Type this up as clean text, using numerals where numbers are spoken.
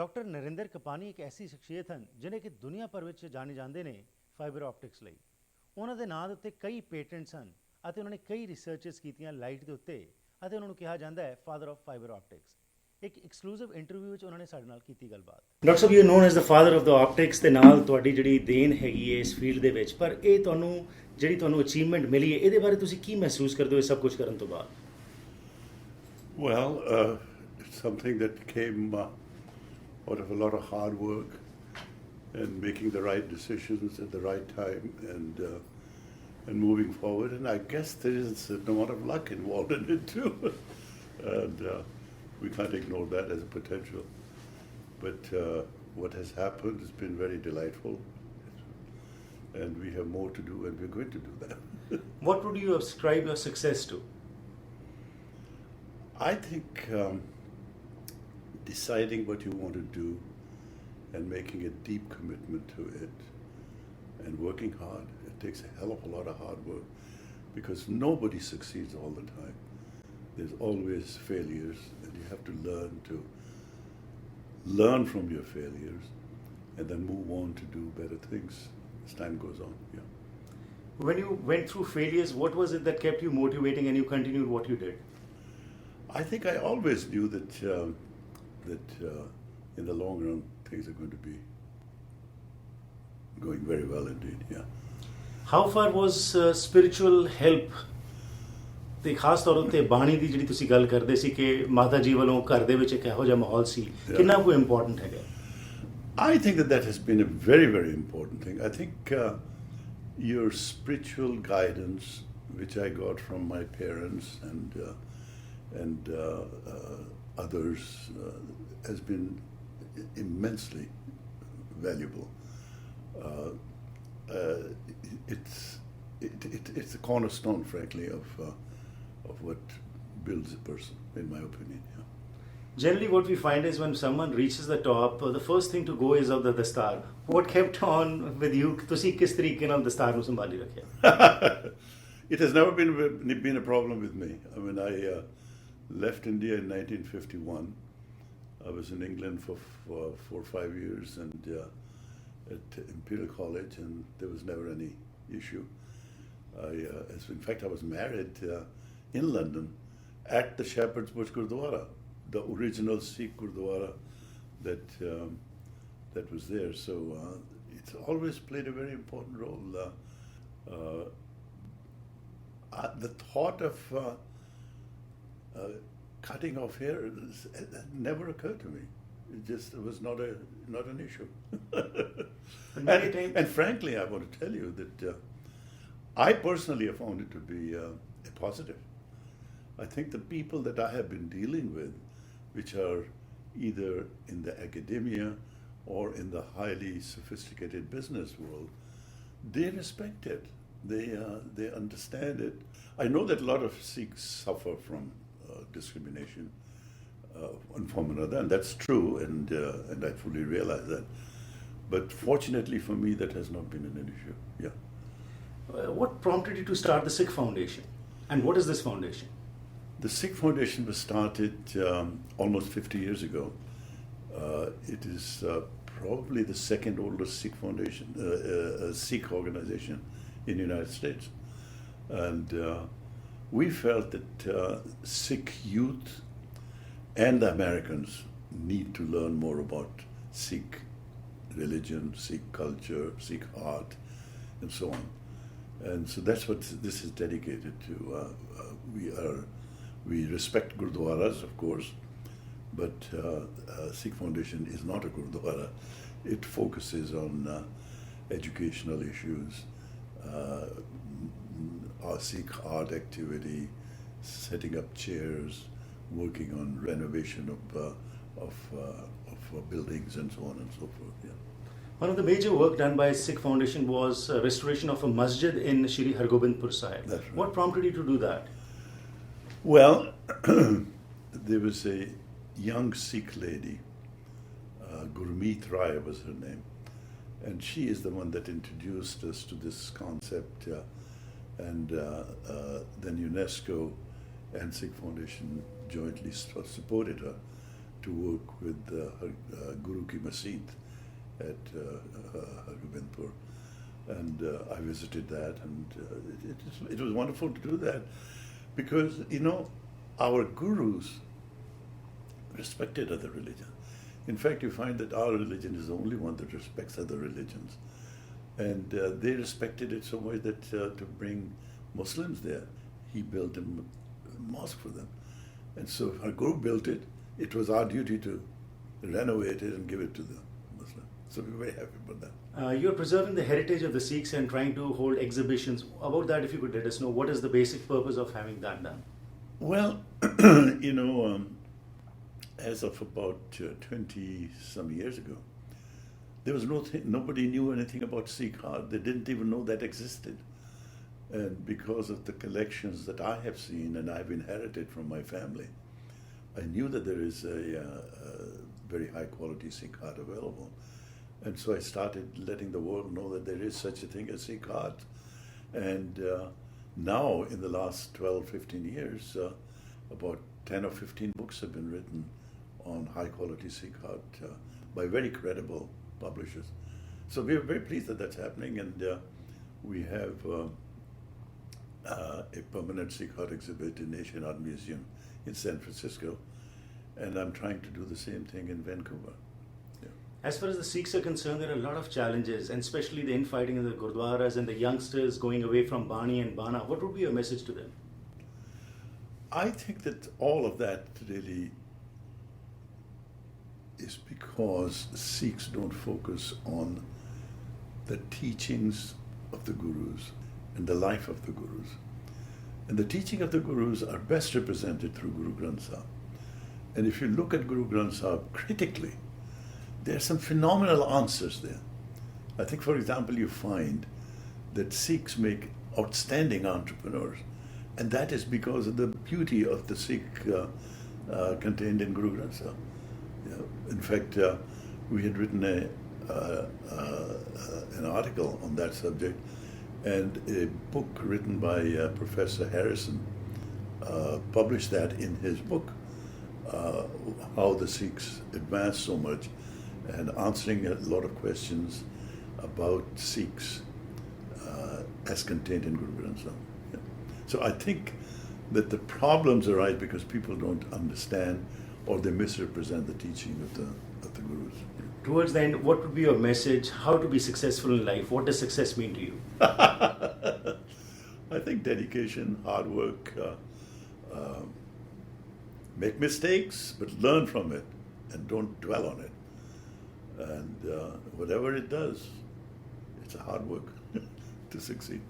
Doctor Narendra Kapany ਇੱਕ ਐਸੀ ਸ਼ਖਸੀਅਤ ਹਨ ਜਿਹੜੇ ਕਿ ਦੁਨੀਆ ਭਰ ਵਿੱਚ ਜਾਣੇ ਜਾਂਦੇ ਨੇ ਫਾਈਬਰ ਆਪਟਿਕਸ ਲਈ। ਉਹਨਾਂ ਦੇ ਨਾਂ ਦੇ ਉੱਤੇ ਕਈ ਪੇਟੈਂਟਸ ਹਨ ਅਤੇ ਉਹਨਾਂ ਨੇ ਕਈ ਰਿਸਰਚਸ ਕੀਤੀਆਂ ਲਾਈਟ ਦੇ ਉੱਤੇ ਅਤੇ ਉਹਨਾਂ ਨੂੰ ਕਿਹਾ ਜਾਂਦਾ ਹੈ ਫਾਦਰ ਆਫ ਫਾਈਬਰ ਆਪਟਿਕਸ। ਇੱਕ ਐਕਸਕਲੂਸਿਵ ਇੰਟਰਵਿਊ ਵਿੱਚ ਉਹਨਾਂ ਨੇ ਸਾਡੇ ਨਾਲ ਕੀਤੀ ਗੱਲਬਾਤ। Doctor Sahib, you non as the father of the optics ਦੇ ਨਾਲ ਤੁਹਾਡੀ ਜਿਹੜੀ ਦੇਣ ਹੈਗੀ ਹੈ ਇਸ ਫੀਲਡ ਦੇ ਵਿੱਚ, ਪਰ ਇਹ ਤੁਹਾਨੂੰ ਅਚੀਵਮੈਂਟ ਮਿਲੀ ਹੈ, ਇਹਦੇ ਬਾਰੇ ਤੁਸੀਂ ਕੀ ਮਹਿਸੂਸ ਕਰਦੇ ਹੋ ਇਹ ਸਭ ਕੁਝ ਕਰਨ ਤੋਂ ਬਾਅਦ? Well, it's something that came out of a lot of hard work and making the right decisions at the right time and moving forward. And I guess there is a lot of luck involved in it too. And we can't ignore that as a potential. But what has happened has been very delightful. And we have more to do, and we're going to do that. What would you ascribe your success to? I think deciding what you want to do and making a deep commitment to it and working hard. It takes a hell of a lot of hard work because nobody succeeds all the time. There's always failures, and you have to learn from your failures and then move on to do better things as time goes on. Yeah. When you went through failures, what was it that kept you motivating and you continued what you did? I think I always knew that in the long run things are going to be going very well indeed. Yeah. How far was spiritual help? ਤੇ ਖਾਸ ਤੌਰ ਉੱਤੇ ਬਾਣੀ ਦੀ ਜਿਹੜੀ ਤੁਸੀਂ ਗੱਲ ਕਰਦੇ ਸੀ ਕਿ ਮਾਤਾ ਜੀ ਵੱਲੋਂ ਘਰ ਦੇ ਵਿੱਚ ਇੱਕ ਇਹੋ ਜਿਹਾ ਮਾਹੌਲ ਸੀ, ਕਿੰਨਾ ਕੁ ਇੰਪੋਰਟੈਂਟ ਹੈਗਾ? I think that has been a very, very important thing. I think your spiritual guidance, which I got from my parents and others, has been immensely valuable. It's a cornerstone, frankly, of what builds a person, in my opinion. Yeah. Generally what we find is when someone reaches the top, the first thing to go is of the dastar. What kept on with you? ਤੁਸੀਂ ਕਿਸ ਤਰੀਕੇ ਨਾਲ ਦਸਤਾਰ ਨੂੰ ਸੰਭਾਲੀ ਰੱਖਿਆ? It has never been a problem with me. I mean, I left India in 1951. I was in England for 4 or 5 years and at Imperial College, and there was never any issue. In fact, I was married in London at the Shepherd's Bush Gurdwara, the original Sikh Gurdwara that was there. So it's always played a very important role. The thought of cutting off hair never occurred to me. It was not an issue. and frankly, I want to tell you that I personally have found it to be a positive. I think the people that I have been dealing with, which are either in the academia or in the highly sophisticated business world, they respect it. They understand it. I know that a lot of Sikhs suffer from discrimination one form or another, and that's true, and I fully realize that. But fortunately for me, that has not been an issue. Yeah. What prompted you to start the Sikh Foundation, and what is this foundation? The Sikh Foundation was started almost 50 years ago. It is probably the second oldest Sikh foundation, Sikh organization in the United States. And we felt that Sikh youth and the Americans need to learn more about Sikh religion, Sikh culture, Sikh art, and so on. And so that's what this is dedicated to. We respect Gurdwaras, of course, but Sikh Foundation is not a Gurdwara. It focuses on educational issues, Sikh art activity, setting up chairs, working on renovation of buildings and so on and so forth. Yeah. One of the major work done by Sikh Foundation was restoration of a masjid in Shri Hargobindpur Sahib. That's right. What prompted you to do that? Well, there was a young Sikh lady, Gurmeet Rai was her name, and she is the one that introduced us to this concept, and then UNESCO and Sikh Foundation jointly supported her, to work with Guru Ki Masjid at Gobindpur. And I visited that, and it was wonderful to do that because, our gurus respected other religions. In fact, you find that our religion is the only one that respects other religions. And they respected it so much that to bring Muslims there, he built a mosque for them. And so if our guru built it, it was our duty to renovate it and give it to the Muslim. So we were very happy about that. You're preserving the heritage of the Sikhs and trying to hold exhibitions. About that, if you could let us know, what is the basic purpose of having that done? Well, as of about 20 some years ago, there was nobody knew anything about Sikh art. They didn't even know that existed. And because of the collections that I have seen and I've inherited from my family, I knew that there is a very high quality Sikh art available. And so I started letting the world know that there is such a thing as Sikh art. And now, in the last 12, 15 years, about 10 or 15 books have been written on high quality Sikh art by very credible publishers. So we are very pleased that that's happening, and we have a permanent Sikh art exhibit in Asian Art Museum in San Francisco, and I'm trying to do the same thing in Vancouver. Yeah. As far as the Sikhs are concerned, there are a lot of challenges, and especially the infighting in the Gurdwaras and the youngsters going away from Bani and Bana. What would be your message to them? I think that all of that really is because Sikhs don't focus on the teachings of the Gurus and the life of the Gurus. And the teaching of the Gurus are best represented through Guru Granth Sahib. And if you look at Guru Granth Sahib critically, there are some phenomenal answers there. I think, for example, you find that Sikhs make outstanding entrepreneurs. And that is because of the beauty of the Sikh contained in Guru Granth Sahib. In fact, we had written an article on that subject, and a book written by Professor Harrison published that in his book, how the Sikhs advanced so much, and answering a lot of questions about Sikhs as contained in Guru Granth Sahib. Yeah. So I think that the problems arise because people don't understand or they misrepresent the teaching of the Gurus. Towards the end, what would be your message? How to be successful in life? What does success mean to you? I think dedication, hard work, make mistakes, but learn from it and don't dwell on it. And whatever it does, it's a hard work to succeed.